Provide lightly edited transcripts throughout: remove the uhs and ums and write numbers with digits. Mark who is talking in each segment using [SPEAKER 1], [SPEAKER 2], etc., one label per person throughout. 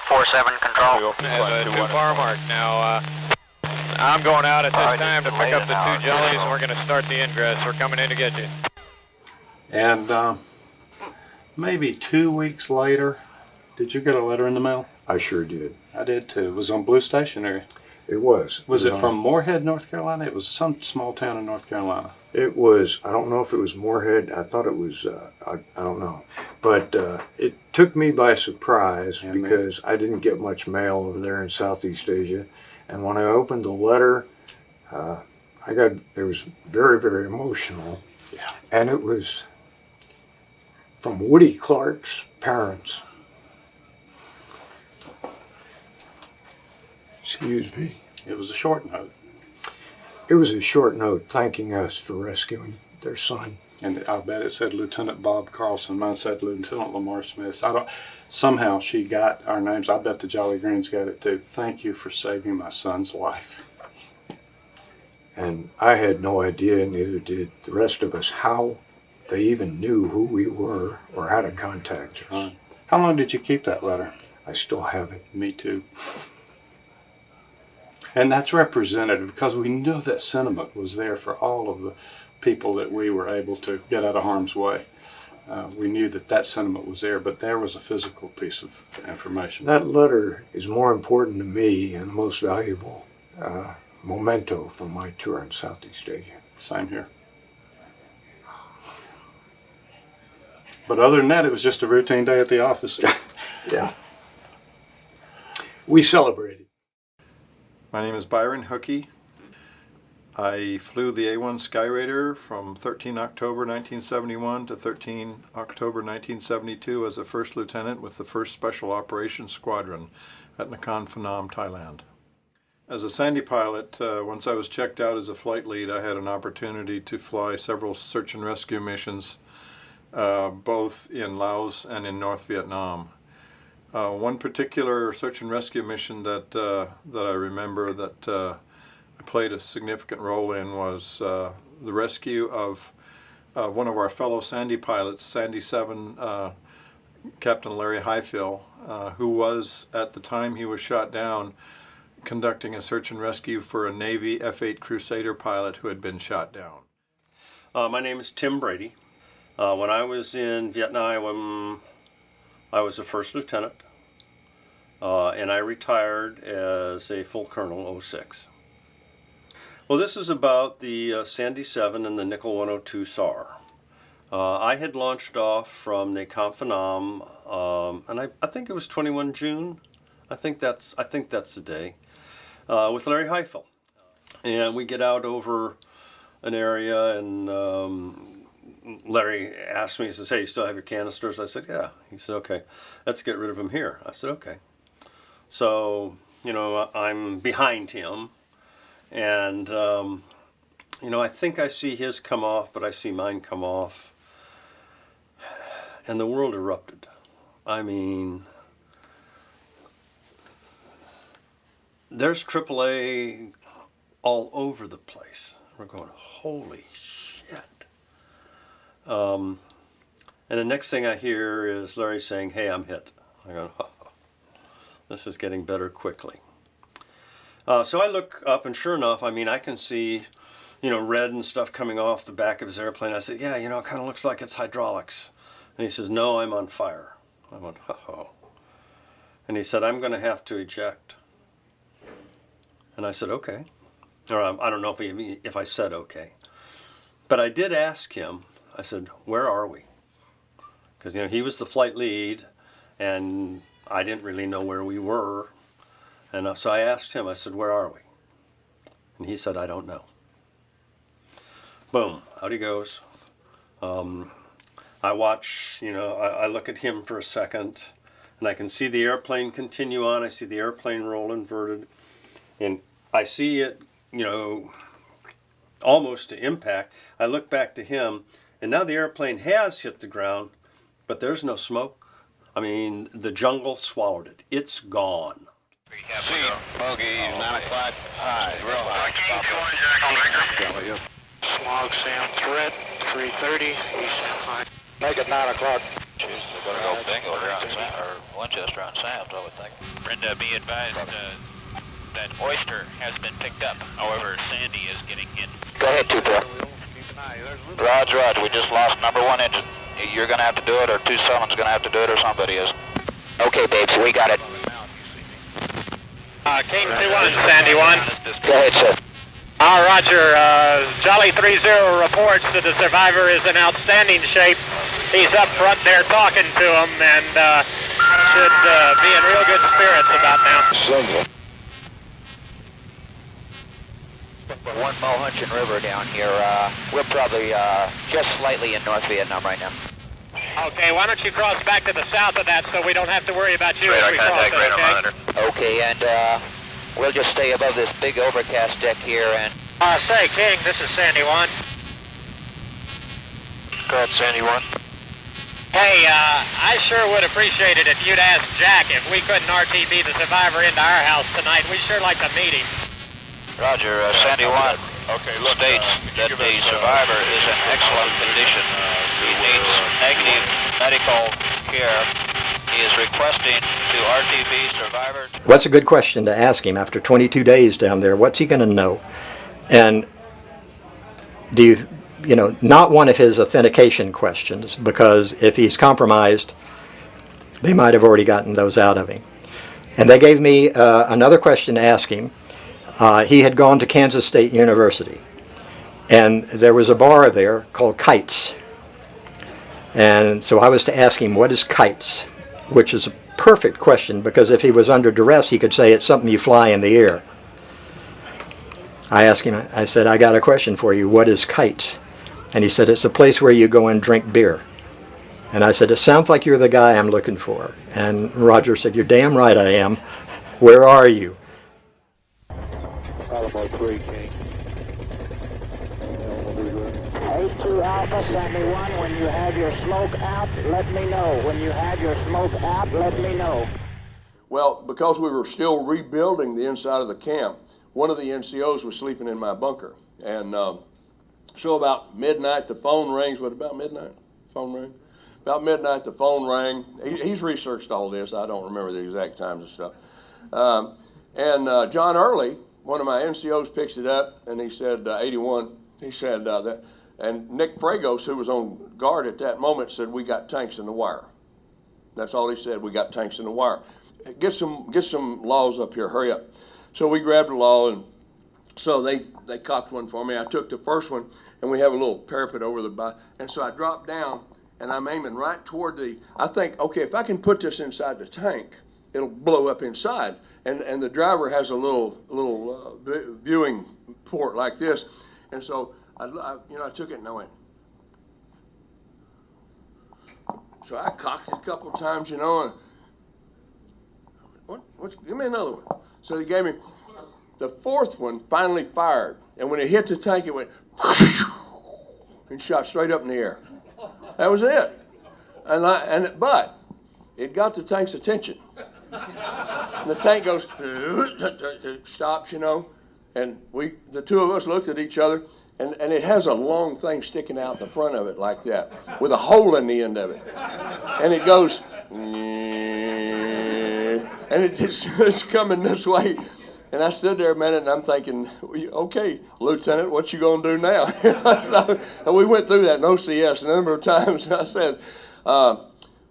[SPEAKER 1] 47 control.
[SPEAKER 2] Too far mark. Now, I'm going out at this time to pick up the two jellies, and we're going to start the ingress. We're coming in to get you.
[SPEAKER 3] And maybe 2 weeks later, did you get a letter in the mail?
[SPEAKER 4] I sure did.
[SPEAKER 3] I did too. It was on blue stationery.
[SPEAKER 4] It was.
[SPEAKER 3] Was it from Moorhead, North Carolina? It was some small town in North Carolina.
[SPEAKER 4] It was, I don't know if it was Moorhead. I thought it was, I don't know. But it took me by surprise because I didn't get much mail over there in Southeast Asia. And when I opened the letter, it was very, very emotional.
[SPEAKER 3] Yeah.
[SPEAKER 4] And it was from Woody Clark's parents. Excuse me.
[SPEAKER 3] It was a short note.
[SPEAKER 4] It was a short note thanking us for rescuing their son.
[SPEAKER 3] And I bet it said Lieutenant Bob Carlson. Mine said Lieutenant Lamar Smith. Somehow she got our names. I bet the Jolly Greens got it too. Thank you for saving my son's life.
[SPEAKER 4] And I had no idea, neither did the rest of us, how they even knew who we were or how to contact us.
[SPEAKER 3] How long did you keep that letter?
[SPEAKER 4] I still have it.
[SPEAKER 3] Me too. And that's representative because we knew that sentiment was there for all of the people that we were able to get out of harm's way. We knew that sentiment was there, but there was a physical piece of information.
[SPEAKER 4] That letter is more important to me and the most valuable memento from my tour in Southeast Asia.
[SPEAKER 3] Same here. But other than that, it was just a routine day at the office.
[SPEAKER 4] Yeah. We celebrated.
[SPEAKER 5] My name is Byron Hookey. I flew the A-1 Skyraider from 13 October 1971 to 13 October 1972 as a first lieutenant with the 1st Special Operations Squadron at Nakhon Phanom, Thailand. As a Sandy pilot, once I was checked out as a flight lead, I had an opportunity to fly several search and rescue missions, both in Laos and in North Vietnam. One particular search and rescue mission that I remember that I played a significant role in was the rescue of one of our fellow Sandy pilots, Sandy 7, Captain Larry Highfill, who was, at the time he was shot down, conducting a search and rescue for a Navy F-8 Crusader pilot who had been shot down.
[SPEAKER 6] My name is Tim Brady. When I was in Vietnam, I was a first lieutenant, and I retired as a full colonel, 06. Well, this is about the Sandy 7 and the Nickel 102 SAR. I had launched off from Nakhon Phanom, and I think it was 21 June. I think that's the day, with Larry Highfill. And we get out over an area, and Larry asked me, he says, "Hey, you still have your canisters?" I said, "Yeah." He said, "Okay, let's get rid of them here." I said, "Okay." So, I'm behind him, and, I think I see his come off, but I see mine come off, and the world erupted. I mean, there's AAA all over the place. We're going, holy shit. And the next thing I hear is Larry saying, "Hey, I'm hit." I go, oh, this is getting better quickly. So I look up, and sure enough, I can see, red and stuff coming off the back of his airplane. I said, "Yeah, it kind of looks like it's hydraulics." And he says, "No, I'm on fire." I went, oh. And he said, "I'm going to have to eject." And I said, "Okay." Or I don't know if I said okay. But I did ask him, I said, "Where are we?" Because, he was the flight lead, and I didn't really know where we were. And so I asked him, I said, "Where are we?" And he said, "I don't know." Boom, out he goes. I watch, I look at him for a second, and I can see the airplane continue on. I see the airplane roll inverted, and I see it, almost to impact. I look back to him, and now the airplane has hit the ground, but there's no smoke. The jungle swallowed it. It's gone.
[SPEAKER 2] See, bogey, 9 o'clock, high, real high.
[SPEAKER 7] Log Sam threat, 330, East High.
[SPEAKER 2] Make it 9 o'clock. Jeez, they're going to go bingo here on San, or
[SPEAKER 1] Winchester on Sam's, I would think.
[SPEAKER 2] Brenda, be advised that Oyster has been picked up. However, Sandy is getting hit.
[SPEAKER 1] Go ahead, 2-4. Roger, roger. We just lost number 1 engine. You're going to have to do it, or 27's going to have to do it, or somebody is. Okay, babes, we got it.
[SPEAKER 7] King 2-1, Sandy 1.
[SPEAKER 1] Go ahead, sir.
[SPEAKER 7] Roger, Jolly 30 reports that the survivor is in outstanding shape. He's up front there talking to him and should be in real good spirits about now.
[SPEAKER 1] One Mohunchen River down here. We're probably just slightly in North Vietnam right now.
[SPEAKER 7] Okay, why don't you cross back to the south of that so we don't have to worry about you
[SPEAKER 2] Radar
[SPEAKER 7] as we cross
[SPEAKER 2] contact, radar
[SPEAKER 7] it, okay?
[SPEAKER 2] monitor.
[SPEAKER 1] Okay, and we'll just stay above this big overcast deck here and...
[SPEAKER 7] Say, King, this is Sandy 1.
[SPEAKER 1] Go ahead, Sandy 1.
[SPEAKER 7] Hey, I sure would appreciate it if you'd ask Jack if we couldn't RTB the survivor into our house tonight. We'd sure like to meet him.
[SPEAKER 1] Roger, Sandy 1 states that the survivor is in excellent condition. He needs negative medical care. He is requesting to RTB survivor.
[SPEAKER 8] What's a good question to ask him after 22 days down there? What's he going to know? And do you know, not one of his authentication questions, because if he's compromised, they might have already gotten those out of him. And they gave me another question to ask him. He had gone to Kansas State University, and there was a bar there called Kites. And so I was to ask him, what is kites? Which is a perfect question, because if he was under duress, he could say it's something you fly in the air. I asked him, I said, I got a question for you. What is kites? And he said, it's a place where you go and drink beer. And I said, it sounds like you're the guy I'm looking for. And Roger said, you're damn right I am. Where are you?
[SPEAKER 7] Alamo 3, King.
[SPEAKER 9] A2 Alpha, send me 1. When you have your smoke out, let me know. When you have your smoke out, let me know.
[SPEAKER 10] Well, because we were still rebuilding the inside of the camp, one of the NCOs was sleeping in my bunker. And so about midnight, the phone rings. What, about midnight? Phone rang? About midnight, the phone rang. He's researched all this. I don't remember the exact times and stuff. And John Early, one of my NCOs, picks it up, and he said, 81, he said that. And Nick Fragos, who was on guard at that moment, said, we got tanks in the wire. That's all he said, we got tanks in the wire. Get some laws up here, hurry up. So we grabbed a law, and so they cocked one for me. I took the first one, and we have a little parapet over the back. And so I dropped down, and I'm aiming right toward I think, okay, if I can put this inside the tank, it'll blow up inside. And the driver has a little viewing port like this. And so I took it and I went. So I cocked it a couple of times, and give me another one. So he gave me, the fourth one finally fired. And when it hit the tank, it went and shot straight up in the air. That was it. But it got the tank's attention. And the tank goes, stops, and the two of us looked at each other, and it has a long thing sticking out the front of it like that, with a hole in the end of it. And it goes, and it's coming this way. And I stood there a minute, and I'm thinking, okay, Lieutenant, what you going to do now? And we went through that in OCS a number of times, and I said,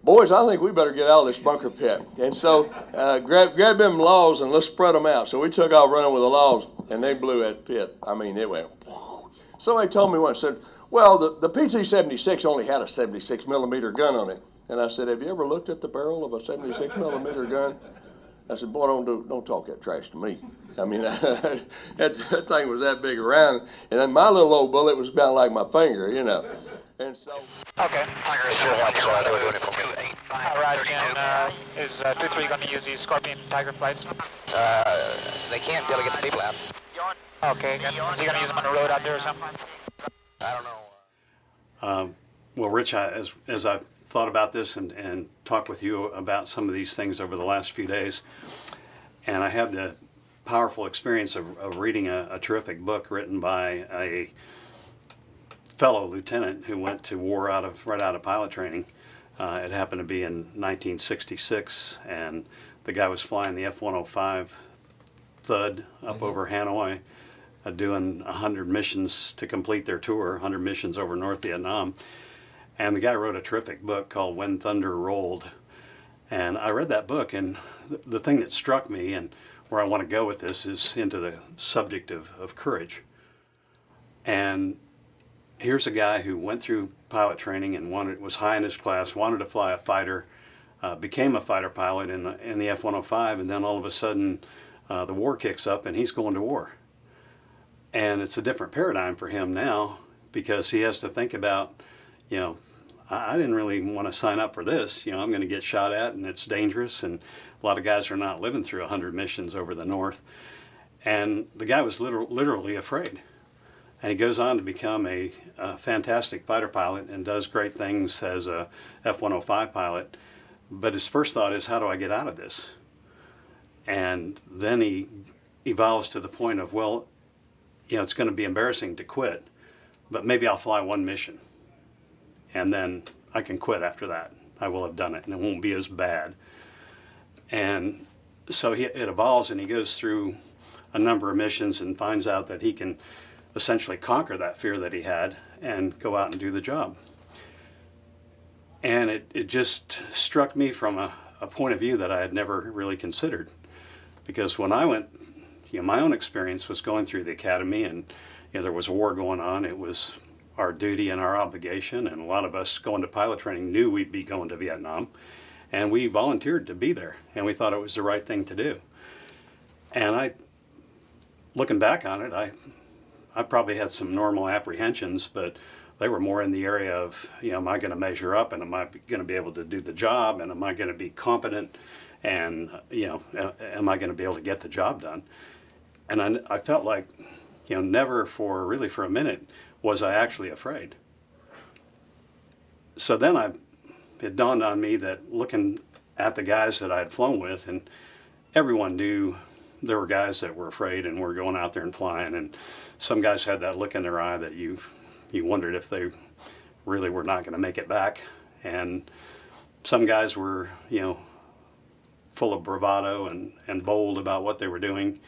[SPEAKER 10] boys, I think we better get out of this bunker pit. And so grab them laws and let's spread them out. So we took off running with the laws, and they blew that pit. I mean, it went. Somebody told me once, said, well, the PT-76 only had a 76 millimeter gun on it. And I said, have you ever looked at the barrel of a 76 millimeter gun? I said, boy, don't talk that trash to me. I mean, that thing was that big around, and then my little old bullet was about like my finger, And so.
[SPEAKER 7] Okay. All right, and is 2-3 going to use the Scorpion Tiger flights?
[SPEAKER 1] They can't until they get the people out.
[SPEAKER 7] Okay, is he going to use them on the road out there or something?
[SPEAKER 1] I don't know.
[SPEAKER 11] Well, Rich, as I've thought about this and talked with you about some of these things over the last few days, and I had the powerful experience of reading a terrific book written by a fellow lieutenant who went to war right out of pilot training, It happened to be in 1966, and the guy was flying the F-105 Thud up over Hanoi, doing 100 missions to complete their tour, 100 missions over North Vietnam. And the guy wrote a terrific book called When Thunder Rolled. And I read that book, and the thing that struck me, and where I want to go with this, is into the subject of courage. And here's a guy who went through pilot training and was high in his class, wanted to fly a fighter, became a fighter pilot in the F-105, and then all of a sudden the war kicks up and he's going to war. And it's a different paradigm for him now, because he has to think about, you know, I didn't really want to sign up for this. You know, I'm going to get shot at, and it's dangerous, and a lot of guys are not living through 100 missions over the north. And the guy was literally afraid. And he goes on to become a fantastic fighter pilot and does great things as a F-105 pilot. But his first thought is, how do I get out of this? And then he evolves to the point of, well, you know, it's going to be embarrassing to quit, but maybe I'll fly one mission. And then I can quit after that. I will have done it, and it won't be as bad. And so it evolves, and he goes through a number of missions and finds out that he can essentially conquer that fear that he had and go out and do the job. And it just struck me from a point of view that I had never really considered. Because when I went, you know, my own experience was going through the academy, and you know, there was a war going on. It was our duty and our obligation, and a lot of us going to pilot training knew we'd be going to Vietnam, and we volunteered to be there, and we thought it was the right thing to do. And looking back on it, I probably had some normal apprehensions, but they were more in the area of, you know, am I going to measure up, and am I going to be able to do the job, and am I going to be competent, and you know, am I going to be able to get the job done? And I felt like, you know, never for a minute was I actually afraid. So then it dawned on me that looking at the guys that I had flown with, and everyone knew there were guys that were afraid and were going out there and flying, and some guys had that look in their eye that you wondered if they really were not going to make it back. And some guys were, you know, full of bravado and bold about what they were doing.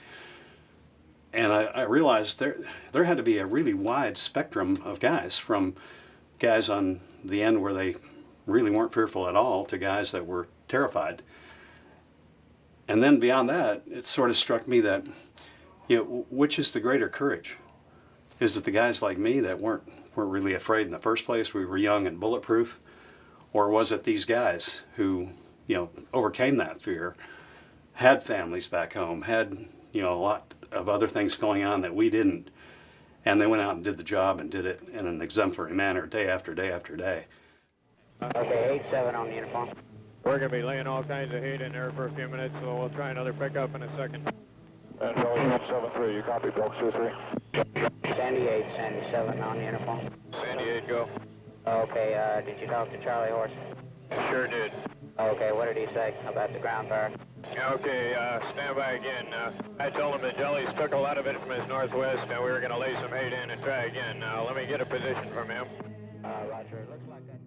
[SPEAKER 11] And I realized there had to be a really wide spectrum of guys, from guys on the end where they really weren't fearful at all to guys that were terrified. And then beyond that, it sort of struck me that, you know, which is the greater courage? Is it the guys like me that weren't really afraid in the first place? We were young and bulletproof. Or was it these guys who, you know, overcame that fear, had families back home, had, you know, a lot of other things going on that we didn't, and they went out and did the job and did it in an exemplary manner day after day after day.
[SPEAKER 9] Okay, 8-7 on the uniform.
[SPEAKER 2] We're going to be laying all kinds of heat in there for a few minutes, so we'll try another pickup in a second.
[SPEAKER 12] And Charlie 7-3, you copy, Box 2-3.
[SPEAKER 9] Sandy 8, Sandy 7 on the uniform.
[SPEAKER 2] Sandy 8, go.
[SPEAKER 9] Okay, did you talk to Charlie Horse?
[SPEAKER 2] Sure did.
[SPEAKER 9] Okay, what did he say about the ground power?
[SPEAKER 2] Okay, stand by again. I told him the jellies took a lot of it from his northwest, and we were going to lay some heat in and try again. Now, let me get a position from him.
[SPEAKER 9] Roger, it looks like that.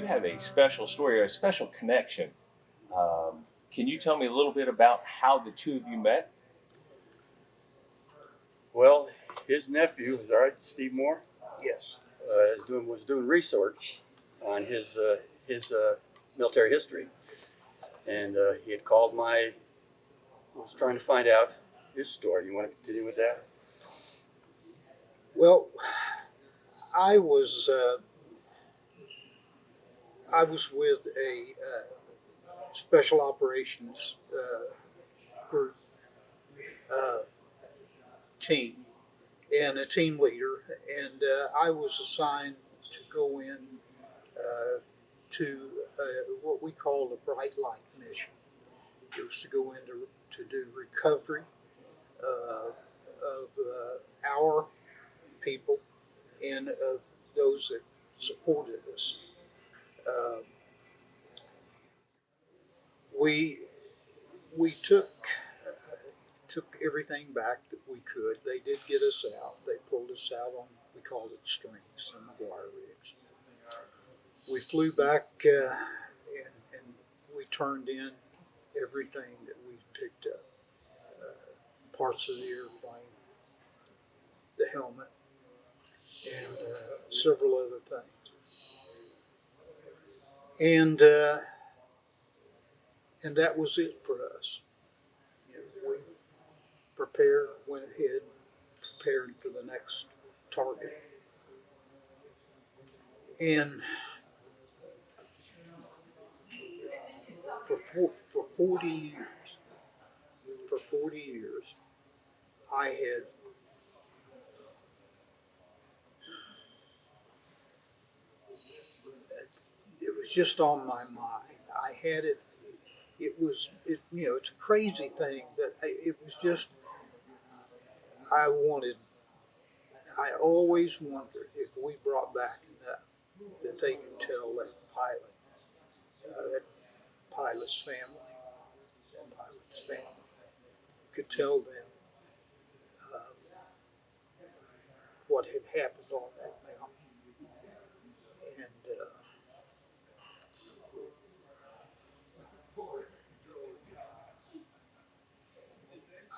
[SPEAKER 13] have a special story, a special connection. Can you tell me a little bit about how the two of you met?
[SPEAKER 14] Well, his nephew, is all right, Steve Moore,
[SPEAKER 15] Yes.
[SPEAKER 14] was doing research on his military history, and he had called was trying to find out his story. You want to continue with that?
[SPEAKER 15] Well, I was with a special operations group team and a team leader, and I was assigned to go in to what we called a bright light mission. It was to go in to do recovery of our people and of those that supported us. Uh, we took everything back that we could. They did get us out. They pulled us out on, we called it strings and McGuire rigs. We flew back and we turned in everything that we picked up. Parts of the airplane, the helmet, and several other things. And that was it for us. You know, we prepared, went ahead, prepared for the next target. And for 40 years, I had it was just on my mind. I had it. It's a crazy thing, but it was just. I always wondered if we brought back enough that they could tell that pilot's family, could tell them what had happened on that mountain. And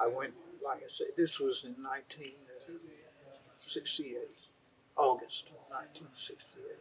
[SPEAKER 15] I went, like I said, this was in 1968, August 1968.